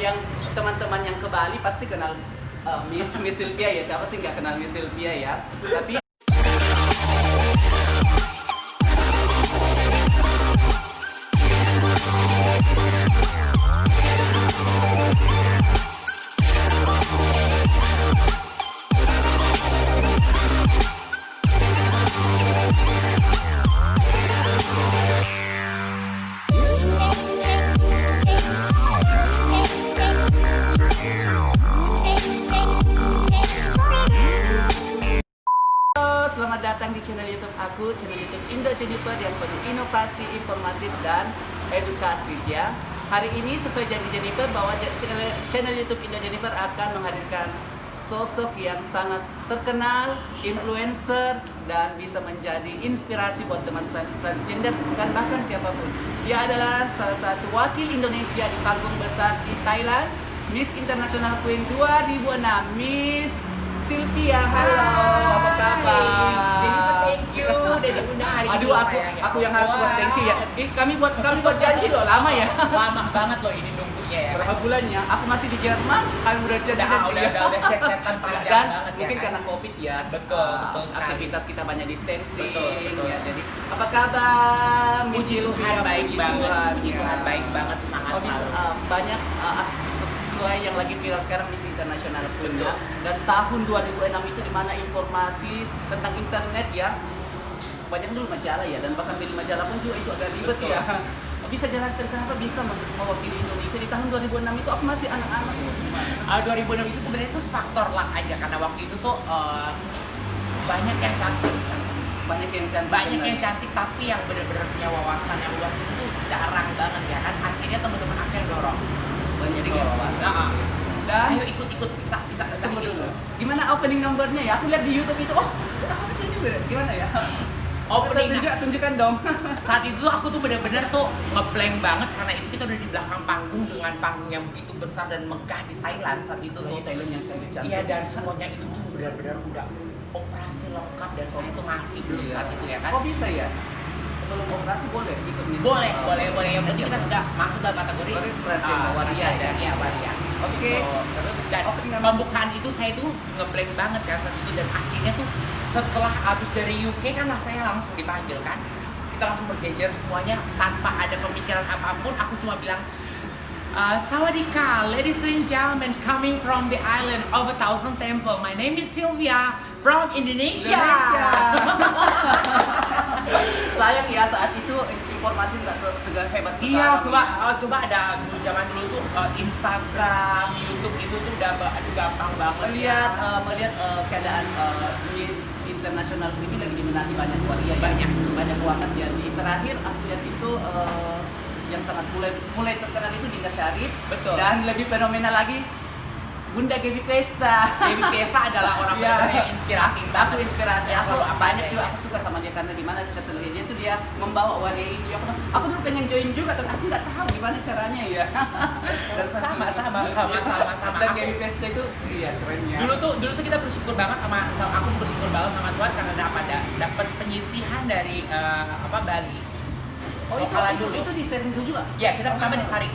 yang teman-teman yang ke Bali pasti kenal Miss Sylvia ya. Siapa sih nggak kenal Miss Sylvia ya? Tapi selamat datang di channel YouTube aku, channel YouTube Indo Jennifer yang penuh inovasi, informatif, dan edukatif ya. Hari ini sesuai janji Jennifer bahwa channel YouTube Indo Jennifer akan menghadirkan sosok yang sangat terkenal, influencer, dan bisa menjadi inspirasi buat teman transgender dan bahkan siapapun. Dia adalah salah satu wakil Indonesia di panggung besar di Thailand, Miss International Queen 2006, Miss Sylvia. Halo, apa kabar? Thank you udah diundang hari ini. Aduh, aku yang harus buat thank you ya. Kami buat janji loh, lama ya. Lama banget loh ini nunggunya ya. Berapa bulannya? Aku masih di Jerman, kami udah Udah cek-cekan panjang dan banget mungkin ya, karena Covid ya. Betul sekali. Aktivitas kita banyak distancing. Betul. Ya, jadi apa kabar? Puji Tuhan baik banget. Puji Tuhan baik banget, semangat bisa selalu. banyak sesuai yang lagi viral sekarang Miss International Queen ya. Dan tahun 2006 itu dimana informasi tentang internet ya banyak dulu majalah ya, dan bahkan beli majalah pun juga itu agak ribet ya. Bisa jelaskan kenapa bisa mewakili Indonesia di tahun 2006 itu? Aku masih anak-anak itu gimana? 2006 itu sebenarnya itu faktor luck aja, karena waktu itu tuh banyak yang cantik. Banyak yang cantik tapi yang benar-benar punya wawasan yang luas itu tuh jarang banget ya kan. Akhirnya teman-teman akhirnya dorong. Banyak yang wawasan. Dan Ayo ikut bisa tunggu dulu. Gimana opening numbernya ya? Aku lihat di YouTube itu, ada juga. Gimana ya? Opening tunjukkan dong. Saat itu aku tuh benar-benar tuh ngeblank banget karena itu kita udah di belakang panggung dengan panggung yang begitu besar dan megah di Thailand saat itu tuh. Thailand yang cantik-cantik. Iya, dan semuanya itu tuh benar-benar udah operasi lengkap dan saya tuh masih belum saat itu ya kan. Oh bisa ya? Belum operasi boleh ikut Miss? Boleh. Yang penting kita sudah masuk dalam kategori waria ya. Iya, waria. Oke. Terus dan pembukaan itu saya tuh ngeblank banget kan saat itu, dan akhirnya tuh setelah habis dari UK kan saya langsung dipanggil kan. Kita langsung berjejer semuanya tanpa ada pemikiran apapun. Aku cuma bilang Sawadika, ladies and gentlemen, coming from the island of 1,000 temple. My name is Sylvia from Indonesia. Sayang ya saat itu informasi nggak hebat sekarang. Iya, coba ada dulu zaman dulu tuh Instagram, YouTube itu tuh udah gampang banget melihat keadaan Miss International ini lagi diminati banyak waria ya. Banyak banget ya. Di terakhir aku lihat itu yang sangat mulai terkenal itu Dinda Syarif. Betul. Dan lebih fenomenal lagi Bunda Gaby Pesta. Gaby Pesta adalah orang yang inspiratif. Aku inspirasi. Aku banyak juga ya. aku suka sama dia karena dimana kita lihat dia tuh dia membawa waria ini. Aku dulu pengen join juga tapi aku nggak tahu gimana caranya ya. Dan sama. Dan Gaby Pesta itu iya kerennya. Dulu tuh kita bersyukur banget aku bersyukur banget sama Tuhan karena dapat penyisihan dari Bali. Oh itu di sharing dulu juga? Ya, kita pertama di Saring.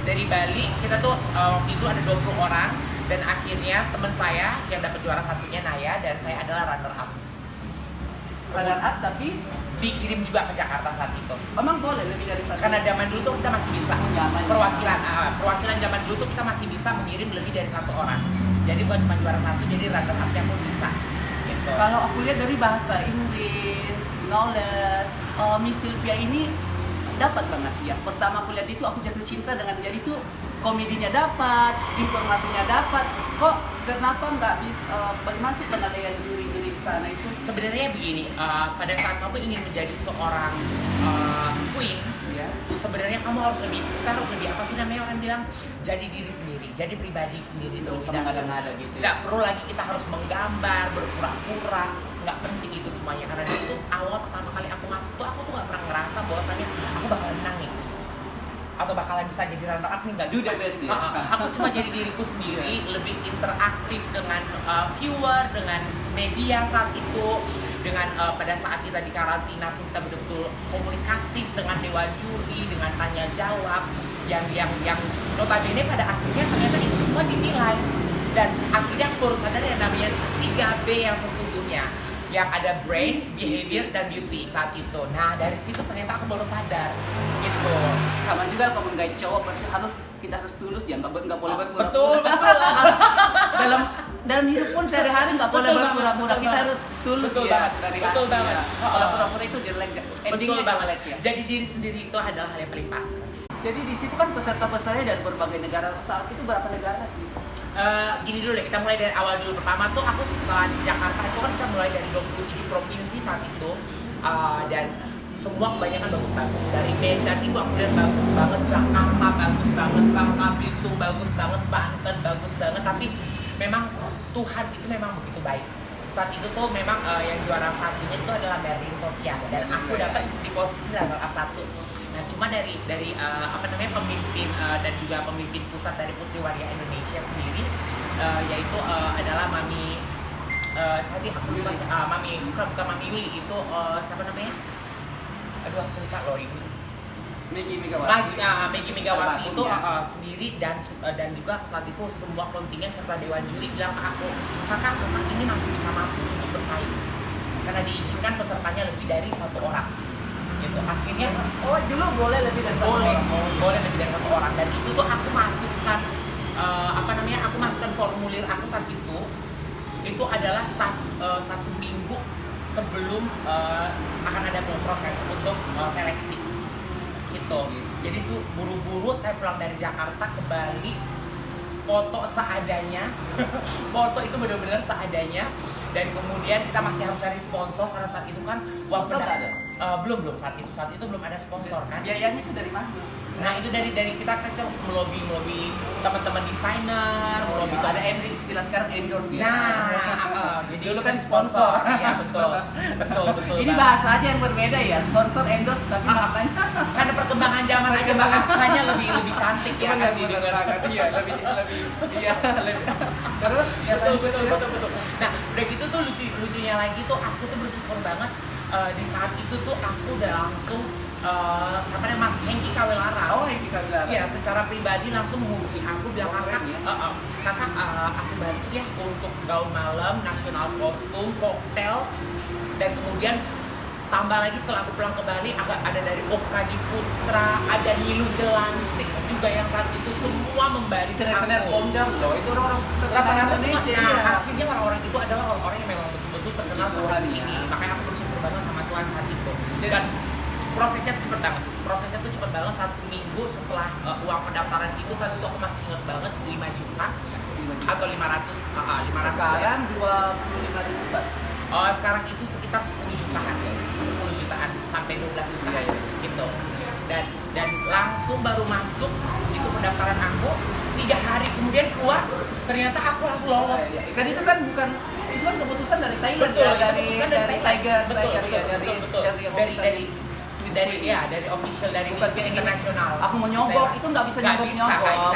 Dari Bali, kita tuh waktu itu ada 20 orang, dan akhirnya teman saya yang dapat juara satunya Naya, dan saya adalah runner up. Runner up tapi dikirim juga ke Jakarta saat itu. Emang boleh lebih dari satu? Karena zaman dulu tuh kita masih bisa perwakilan zaman dulu tuh kita masih bisa mengirim lebih dari satu orang. Jadi bukan cuma juara satu, jadi runner up yang pun bisa. Gitu. Kalau aku lihat dari bahasa Inggris, knowledge, Miss Sylvia ini dapat banget ya. Pertama aku lihat itu aku jatuh cinta dengan dia itu, komedinya dapat, informasinya dapat. Kok kenapa nggak bagaimana sih penilaian juri-juri di sana itu? Sebenarnya begini, pada saat kamu ingin menjadi seorang queen, ya, sebenarnya kita harus lebih apa sih namanya orang bilang, jadi diri sendiri, jadi pribadi sendiri dong. Sama ngada-ngada gitu. Tidak perlu lagi kita harus menggambar, berpura-pura, nggak penting itu semuanya, karena itu awal pertama kali aku masuk tuh aku tuh nggak pernah ngerasa bahwasannya aku bakalan menang nih atau bakalan bisa jadi runner up nih, nggak do the best ya. Aku cuma jadi diriku sendiri, lebih interaktif dengan viewer, dengan media saat itu, dengan pada saat kita di karantina pun kita betul-betul komunikatif dengan dewan juri, dengan tanya jawab. yang notabene pada akhirnya ternyata itu semua dinilai. Dan akhirnya aku baru sadar yang namanya 3B yang sesungguhnya, yang ada brain, behavior, dan beauty saat itu. Nah dari situ ternyata aku baru sadar gitu. Sama juga kalau menggait cowok pasti kita harus tulus ya, nggak boleh berpura-pura. Betul betul. dalam hidup pun sehari-hari nggak boleh Betul berpura-pura, banget, kita harus tulus betul ya banget, dari betul hati banget. ya. Kalau pura-pura itu jelek, endingnya jelek ya. Jadi diri sendiri itu adalah hal yang paling pas. Jadi di situ kan peserta-pesertanya dari berbagai negara. Saat itu berapa negara sih? Gini dulu deh, kita mulai dari awal dulu. Pertama tuh aku setelah di Jakarta itu kan kita mulai dari 27 provinsi saat itu. Dan semua kebanyakan bagus-bagus. Dari Medan itu aku lihat bagus banget, Jakarta bagus banget, Bangka Belitung bagus banget, Banten bagus banget. Tapi memang Tuhan itu memang begitu baik. Saat itu tuh memang yang juara satunya itu adalah Merlin Sofia, dan aku dapat di posisi runner up 1. Nah cuma dari pemimpin dan juga pemimpin pusat dari Putri Waria Indonesia sendiri, yaitu adalah Mami tadi aku lupa, Mami bukan Mami Yuli, itu siapa namanya? Aduh aku lupa loh ini. Meggy Megawati itu sendiri, dan juga saat itu semua kontingen serta dewan juri bilang ke aku, kakak memang ini masih bisa mampu untuk bersaing karena diizinkan pesertanya lebih dari 1 orang. Gitu. Akhirnya Dulu boleh lebih dari satu boleh orang. lebih dari 1 orang, dan itu tuh aku masukkan aku masukkan formulir aku saat itu adalah 1 minggu sebelum akan ada proses untuk seleksi gitu. Jadi tuh buru-buru saya pulang dari Jakarta ke Bali, foto seadanya foto itu benar-benar seadanya, dan kemudian kita masih harus cari sponsor karena saat itu kan uang Sponsor ada? belum saat itu belum ada sponsor kan. Biayanya itu dari mana? Nah itu dari kita melobi teman-teman desainer, melobi Ada istilah sekarang endorse ya. Nah, jadi dulu kan sponsor. Iya betul. Ini bahasa aja yang berbeda ya, sponsor endorse tapi maknanya Karena perkembangan zaman aja bahasanya lebih cantik ya kan didengarkan. Iya, lebih terus ya betul. Nah udah gitu tuh lucunya lagi tuh aku tuh bersyukur banget di saat itu tuh aku udah langsung Mas Hengki Kawelara. Iya, secara pribadi langsung menghubungi aku, bilang kakak aku bantu ya untuk gaun malam, nasional kostum, koktel, dan kemudian tambah lagi setelah aku pulang ke Bali ada dari Okadi Putra, ada Nilu Jelantik juga yang saat itu semua membari senar kondang loh. Itu orang rata-rata Indonesia. Nah, akhirnya orang-orang itu adalah orang-orang yang memang betul-betul terkenal sama Tuhan, ini. ya. Makanya aku bersyukur banget sama Tuhan saat itu. Dan prosesnya tuh cepet banget. 1 minggu setelah uang pendaftaran itu, saat itu aku masih ingat banget 5 juta atau 500 Sekarang 25 juta. Sekarang itu sekitar 10 jutaan sampai 12 juta gitu. Dan langsung baru masuk itu pendaftaran aku, 3 hari kemudian keluar ternyata aku langsung lolos. Kan itu kan keputusan dari Thailand Betul, ya, dari Tiger, betul. dari official dari bukan Miss internasional. Aku mau nyogok itu nggak bisa nyogok.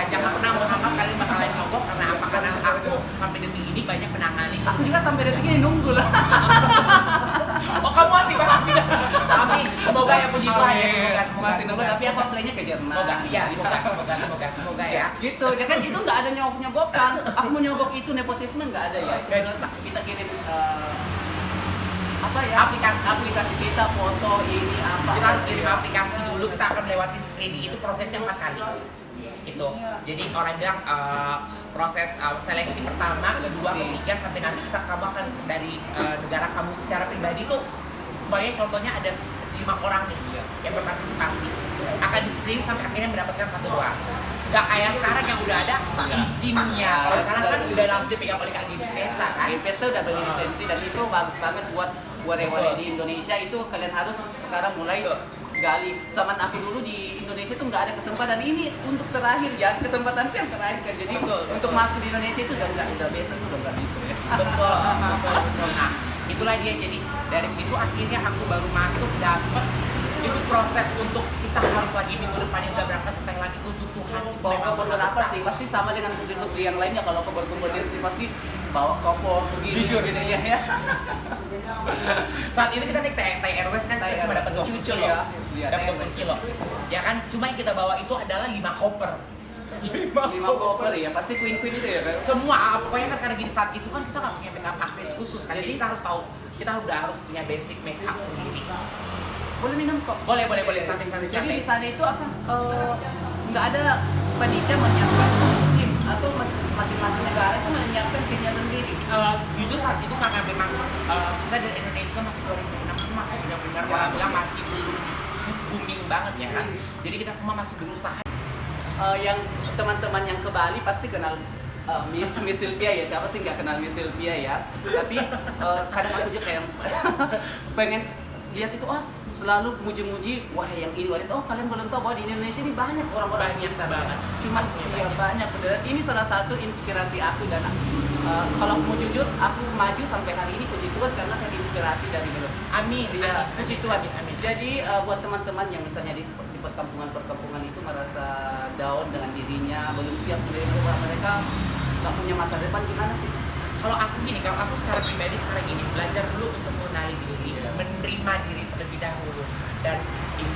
Jangan pernah mengapa kalian bakalan nyogok karena apa? Karena aku sampai detik ini banyak menangani. Aku juga sampai detik ini nunggu lah. Oh kamu masih tidak? Tapi semoga ya puji Tuhan ya, semoga Masih nunggu, tapi aku apply-nya ke Jerman. Semoga ya. Gitu, ya kan itu nggak ada nyogok-nyogokan. Aku mau nyogok itu nepotisme nggak ada ya. Nggak bisa. Kita kirim aplikasi kita, foto ini apa. Kita harus kirim aplikasi dulu, kita akan melewati screening, itu prosesnya 4 kali. Itu. Jadi orang bilang proses seleksi pertama, kedua, ketiga, sampai nanti kamu akan dari negara kamu secara pribadi tuh, pokoknya contohnya ada 5 orang nih yang berpartisipasi, akan di screening sampai akhirnya mendapatkan 1 doang. Gak kayak sekarang yang udah ada izinnya. Kalau sekarang kan udah langsung dipegang oleh Kak Gipesta kan. Gipesta udah beli lisensi, dan itu bagus banget buat ware-ware di Indonesia. Itu kalian harus sekarang mulai gali. Zaman aku dulu di Indonesia itu nggak ada kesempatan, ini untuk terakhir ya, kesempatan yang terakhir kan. Jadi untuk masuk di Indonesia itu udah biasa tuh udah nggak bisa ya. Betul. Nah itulah dia, jadi dari situ akhirnya aku baru masuk dapet. Itu proses untuk kita harus lagi minggu depannya udah berangkat ke Thailand itu Tuhan Bawa apa sih? Pasti sama dengan negeri yang lainnya. Kalau aku berkompetisi pasti bawa koper begini Jujur. gini ya. Saat itu kita naik Thai Airways kan, kita cuma dapat 20 kilo. Iya, Dapat 20 kilo. Ya kan, cuma yang kita bawa itu adalah 5 koper. 5 koper ya, pasti queen itu ya kan. Semua, pokoknya kan karena gini saat itu kan kita nggak punya makeup artist khusus kan. Jadi kita harus tahu, kita udah harus punya basic makeup sendiri. Boleh minum kok. Boleh, santai. Jadi di sana itu apa? Nggak ada panitia menyiapkan tim atau masing-masing negara itu menyiapkan timnya sendiri. Jujur saat itu karena memang kita dari Indonesia masih 2006 itu masih benar-benar Ya. orang bilang masih belum booming banget ya kan. Jadi kita semua masih berusaha. Yang teman-teman yang ke Bali pasti kenal Miss Sylvia ya, siapa sih nggak kenal Miss Sylvia ya? Tapi kadang aku juga kayak pengen lihat itu selalu muji-muji, wah yang ini, wah itu, kalian belum tahu bahwa di Indonesia ini banyak orang-orang Banyak pintar. banget. Cuma Pastinya iya banyak beneran. Ini salah satu inspirasi aku dan kalau mau jujur, aku maju sampai hari ini puji Tuhan karena terinspirasi dari beliau. Amin. Iya, puji Tuhan. Amin. Jadi buat teman-teman yang misalnya di perkampungan-perkampungan itu merasa down dengan dirinya, belum siap mereka nggak punya masa depan, gimana sih? Kalau aku gini, kalau aku secara pribadi sekarang gini, belajar dulu untuk mengenali diri, menerima diri terlebih dahulu, dan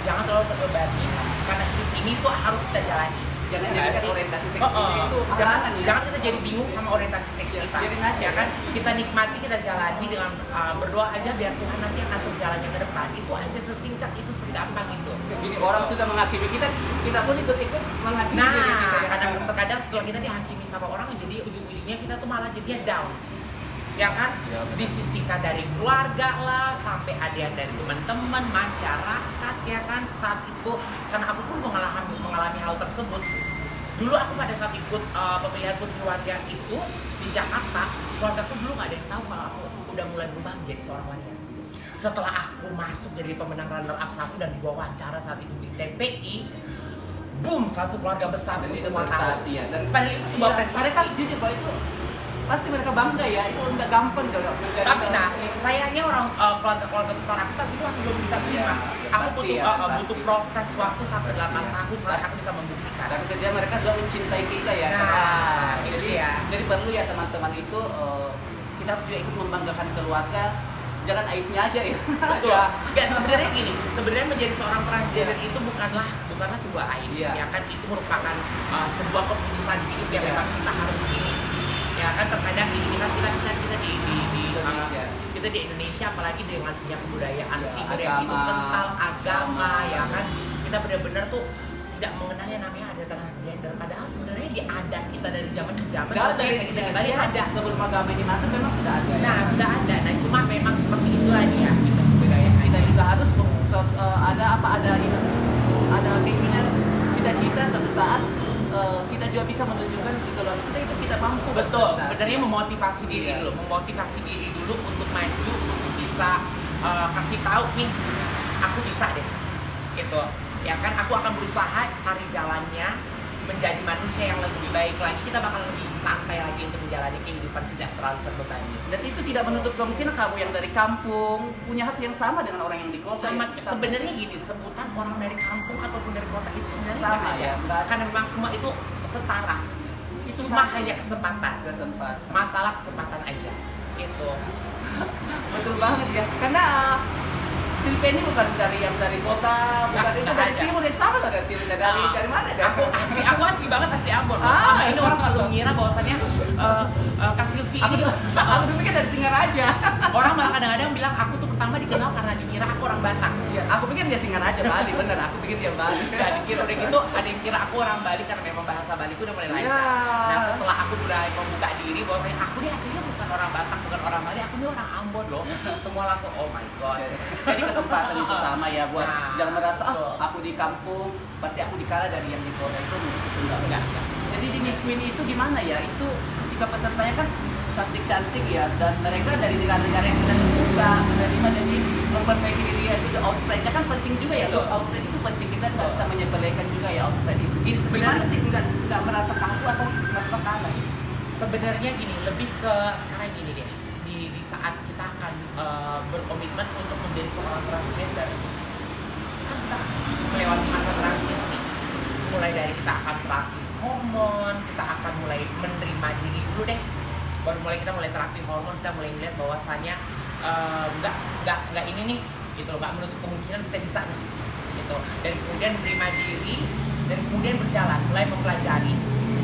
jangan terlalu terbebani karena hidup ini tuh harus kita jalani. Jangan jadikan orientasi seksinya itu halangan ya. Jangan kita jadi bingung sama orientasi seks kita. Biarin aja Ya kan, kita nikmati, kita jalani dengan berdoa aja biar Tuhan nanti yang atur jalannya ke depan. Itu aja sesingkat itu, segampang itu. Gini orang sudah menghakimi kita, kita pun ikut-ikut menghakimi Nah, diri kita ya. kadang-kadang setelah kita dihakimi sama orang, jadi ujung-ujungnya kita tuh malah jadinya down. Ya kan? Ya, benar. Disisihkan dari keluarga lah, sampai ada yang dari teman-teman, masyarakat ya kan. Saat itu, karena aku pun mengalami hal tersebut. Dulu aku pada saat ikut pemilihan putri warga itu di Jakarta, keluarga aku dulu nggak ada yang tahu kalau aku udah mulai berubah menjadi seorang wanita. Setelah aku masuk jadi pemenang runner up 1 dan diwawancara saat itu di TPI, boom, satu keluarga besar Dan itu itu semua tahu. prestasi ya. Dan Padahal itu sebuah prestasi. mereka harus jujur bahwa itu pasti mereka bangga ya, itu nggak gampang kalau Tapi nah, sayangnya orang keluarga besar aku saat itu masih belum bisa terima. Aku pasti butuh ya, butuh pasti. proses waktu sampai 8 Iya. tahun sampai aku bisa membuktikan. tapi setiap mereka sudah mencintai kita ya. Nah, itu jadi dia. jadi perlu ya teman-teman itu kita harus juga ikut membanggakan keluarga. Jangan aibnya aja ya. Betul. Ya. Enggak, sebenarnya gini, sebenarnya menjadi seorang transgender itu bukanlah sebuah aib. Iya. Ya kan itu merupakan sebuah keputusan hidup yang Iya. memang kita harus pilih. Ya kan terkadang ini kita di Indonesia. kita di Indonesia apalagi dengan punya kebudayaan Ya, figur yang itu agama. kental agama ya kan kita benar-benar tuh tidak mengenal yang namanya ada transgender padahal sebenarnya di adat kita dari zaman ke zaman Nggak ada kayak kita di Bali ada. sebelum agama ini masuk memang sudah ada. Nah sudah ada, nah cuma memang seperti itulah dia kita kebudayaan. Kita juga harus ada keinginan cita-cita suatu saat kita juga bisa menunjukkan di keluarga kita itu kita mampu. Betul, berprestasi. sebenarnya memotivasi diri Iya. dulu, memotivasi diri dulu untuk maju, untuk bisa kasih tahu nih, aku bisa deh, gitu. Ya kan, aku akan berusaha cari jalannya, menjadi manusia yang lebih baik lagi. Kita bakal lebih santai lagi untuk menjalani kehidupan tidak terlalu terbebani. Dan itu tidak menutup kemungkinan kamu yang dari kampung punya hak yang sama dengan orang yang di kota. Sama ya? sebenarnya gini, sebutan orang dari kampung ataupun dari kota itu sebenarnya Sama, nggak ada. ya, nggak ada. Karena memang semua itu setara. Itu Cuma sama. hanya kesempatan. Kesempatan. Masalah kesempatan aja. Gitu. Betul banget ya. Karena Sylvia ini bukan dari kota, bukan itu nggak dari ada. timur yang sama loh, dari timur dari mana? Aku asli banget, asli Ambon. Ah. Selama ini orang selalu mengira bahwasannya Kak Silvi ini Aku pikir dari Singaraja. orang malah kadang-kadang bilang aku tuh pertama dikenal karena dikira aku orang Batak. Iya, aku pikir dia Singaraja Bali, bener. Aku pikir dia Bali. Gak dikira udah gitu, ada yang kira aku orang Bali karena memang bahasa Baliku udah mulai lancar. Ya. Nah setelah aku mulai membuka diri bahwa aku nih aslinya bukan orang Batak, bukan orang Bali, aku nih orang Ambon loh. Semua langsung oh my god. Jadi kesempatan itu sama ya buat Nah, jangan merasa betul. aku di kampung pasti aku dikalah dari yang di kota itu Enggak. Jadi di Miss Queen itu gimana ya? Itu ketika pesertanya kan cantik-cantik ya dan mereka dari negara-negara yang sudah terbuka menerima jadi memperbaiki diri ya itu outside-nya kan penting juga ya loh. Betul. Outside itu penting kita nggak bisa menyepelekan juga ya outside itu. Gini, sebenarnya- Gimana sih nggak merasa kaku atau merasa kalah? Sebenarnya gini, lebih ke sekarang gini deh. Di saat kita akan berkomitmen untuk menjadi seorang transgender, kan kita melewati masa transisi. Mulai dari kita akan terapi hormon, kita akan mulai menerima diri dulu deh. baru mulai kita mulai terapi hormon, kita mulai melihat bahwasannya nggak ini nih gitu loh, nggak menutup kemungkinan kita bisa nih gitu. Dan kemudian menerima diri dan kemudian berjalan mulai mempelajari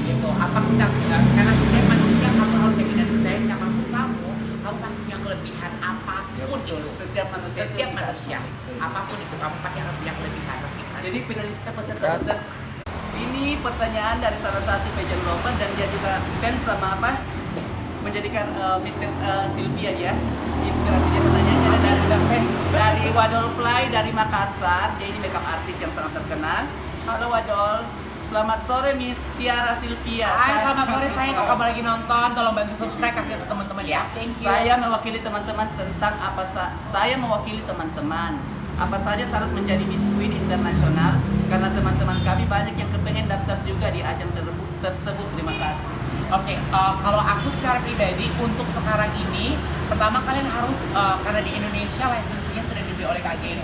gitu apa kita karena setiap manusia kamu harus yakin dan percaya siapapun kamu pasti punya kelebihan apapun itu. Setiap manusia Apapun itu kamu pasti akan punya kelebihan masing-masing. Jadi penulis pesan ini pertanyaan dari salah satu pageant lover dan dia juga fans sama apa menjadikan Mr. Sylvia ya. Inspirasi dia pertanyaannya ada dari Wadol Fly dari Makassar. Dia ini makeup artis yang sangat terkenal. Halo Wadol, selamat sore Miss Tiara Sylvia. Hai, selamat sore sayang. Kalau kamu lagi nonton, tolong bantu subscribe, kasih ke teman-teman ya. Thank you. Saya mewakili teman-teman tentang saya mewakili teman-teman. Apa saja syarat menjadi Miss Queen Internasional? Karena teman-teman kami banyak yang kepengen daftar juga di ajang tersebut. Terima kasih. Oke, kalau aku secara pribadi untuk sekarang ini, pertama kalian harus karena di Indonesia lisensinya sudah dibeli oleh KGB.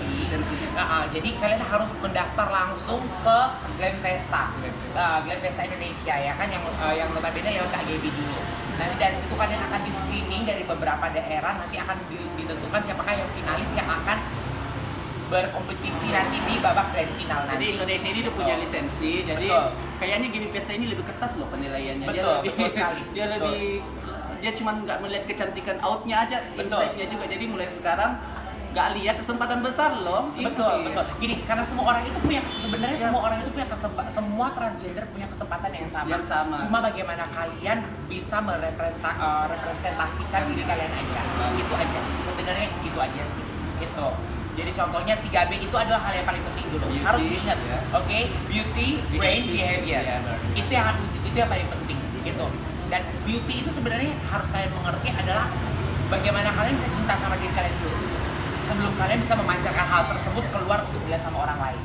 Jadi kalian harus mendaftar langsung ke Glam Festa, Glam Festa Indonesia ya kan yang notabene ya KGB dulu. Nanti dari situ kalian akan di screening dari beberapa daerah, nanti akan ditentukan siapakah yang finalis yang akan berkompetisi nanti di babak grand final nanti. Jadi Indonesia ini udah punya lisensi, jadi kayaknya Gimi Pesta ini lebih ketat loh penilaiannya. Betul sekali. Dia cuma nggak melihat kecantikan outnya aja, insight-nya juga. Jadi mulai sekarang nggak lihat kesempatan besar loh. Betul. Gini, karena semua orang itu punya semua transgender punya kesempatan yang sama. Cuma bagaimana kalian bisa merepresentasikan diri kalian aja. Itu aja. Sebenarnya itu aja sih. Gitu. Jadi contohnya 3B itu adalah hal yang paling penting dulu. Beauty, harus diingat, oke? Beauty, brain, behavior. Itu yang paling penting gitu. Dan beauty itu sebenarnya harus kalian mengerti adalah bagaimana kalian bisa cinta sama diri kalian dulu sebelum kalian bisa memancarkan hal tersebut keluar untuk dilihat sama orang lain.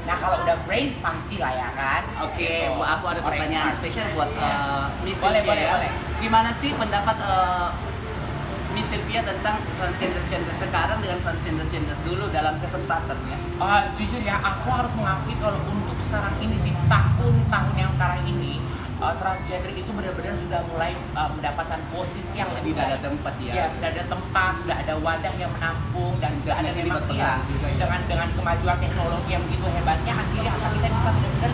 Nah kalau udah brain pastilah ya kan. Oke, aku ada pertanyaan spesial buat Miss Sylvia. Boleh. Gimana sih pendapat Miss Sylvia tentang transgender sekarang dengan transgender dulu dalam kesempatannya? Jujur ya, aku harus mengakui kalau untuk sekarang ini di tahun-tahun yang sekarang ini transgender itu benar-benar sudah mulai mendapatkan posisi yang lebih ada tempat ya. Ya, sudah ada tempat, sudah ada wadah yang menampung dan sudah ada memang dengan kemajuan teknologi yang begitu hebatnya akhirnya kita bisa benar-benar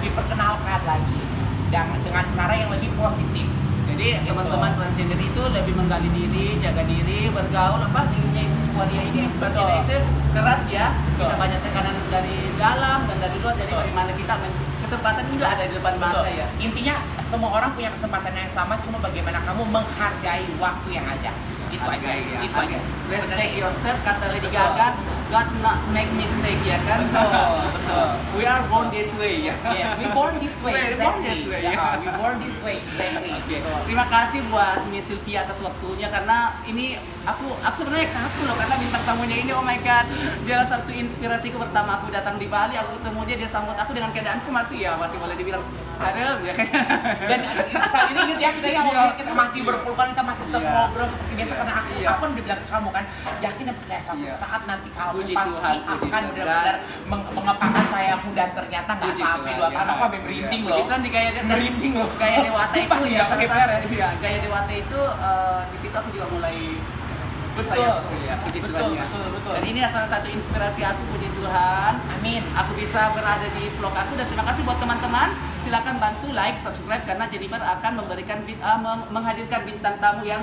diperkenalkan lagi dengan cara yang lebih positif. Jadi teman-teman transgender itu lebih menggali diri, jaga diri, bergaul dunia waria ini transgender itu keras ya. Kita banyak tekanan dari dalam dan dari luar. Jadi bagaimana kita kesempatan itu ada di depan mata ya. Intinya semua orang punya kesempatan yang sama, cuma bagaimana kamu menghargai waktu yang ada. Itu aja. Itu aja. Respect yourself kata Lady Gaga. God not make mistake ya kan. Betul. We are born this way ya. Yes, we born this way. We born this way. We born this way. Exactly. Terima kasih buat Miss Sylvia atas waktunya karena ini aku sebenarnya kagum loh karena bintang tamunya ini oh my god. Dia salah satu inspirasiku pertama aku datang di Bali, aku ketemu dia sambut aku dengan keadaanku masih boleh dibilang adem ya kayak. Dan saat ini gitu ya kita masih berpelukan, kita masih tetap ngobrol seperti biasa karena aku kan udah bilang ke kamu kan yakin dan percaya suatu saat nanti kamu pasti akan benar-benar mengepakkan sayapmu dan ternyata nggak sampai 2 tahun aku sampai merinding loh. Kan di gaya Dewata itu ya gaya Dewata itu di situ aku juga mulai puji Tuhan ya. Betul. Dan ini salah satu inspirasi aku, puji Tuhan. Amin. Aku bisa berada di vlog aku dan terima kasih buat teman-teman. Silakan bantu like, subscribe karena Jennifer akan menghadirkan bintang tamu yang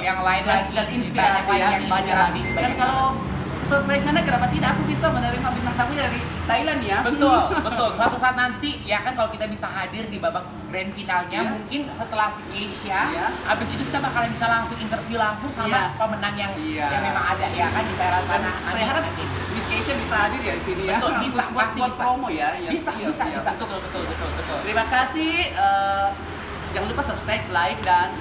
yang lain dan inspirasi yang banyak lagi. Dan kalau sebaiknya kenapa tidak aku bisa menerima bintang tamu dari Thailand ya? Betul. Suatu saat nanti ya kan kalau kita bisa hadir di babak grand finalnya mungkin setelah si Asia, abis itu kita bakalan bisa langsung interview langsung sama pemenang yang memang ada ya kan di daerah sana. Saya harap Miss Asia bisa hadir ya di sini ya. Betul, bisa pasti buat promo ya. Bisa. Betul. Terima kasih. Jangan lupa subscribe, like dan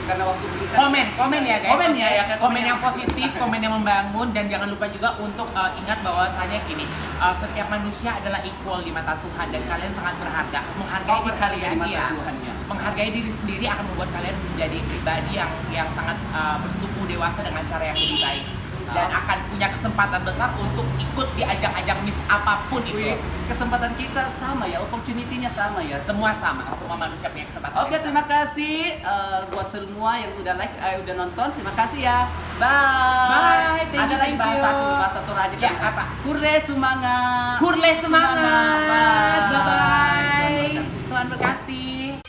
karena waktu singkat komen ya guys. Komen yang positif, komen yang membangun dan jangan lupa juga untuk ingat bahwasanya gini, setiap manusia adalah equal di mata Tuhan dan kalian sangat berharga. Menghargai diri sendiri akan membuat kalian menjadi pribadi yang sangat bertumbuh dewasa dengan cara yang lebih baik. dan akan punya kesempatan besar untuk ikut di ajang-ajang Miss apapun itu. Wih, kesempatan kita sama ya, opportunity-nya sama ya. Semua sama, semua manusia punya kesempatan. Oke, terima kasih buat semua yang udah udah nonton. Terima kasih ya. Bye. Bye, thank Ada you, lagi thank bahasa you. bahasa Toraja. Ya, apa? Kurle semangat. Kurle semangat. Bye. Bye-bye. Tuhan berkati.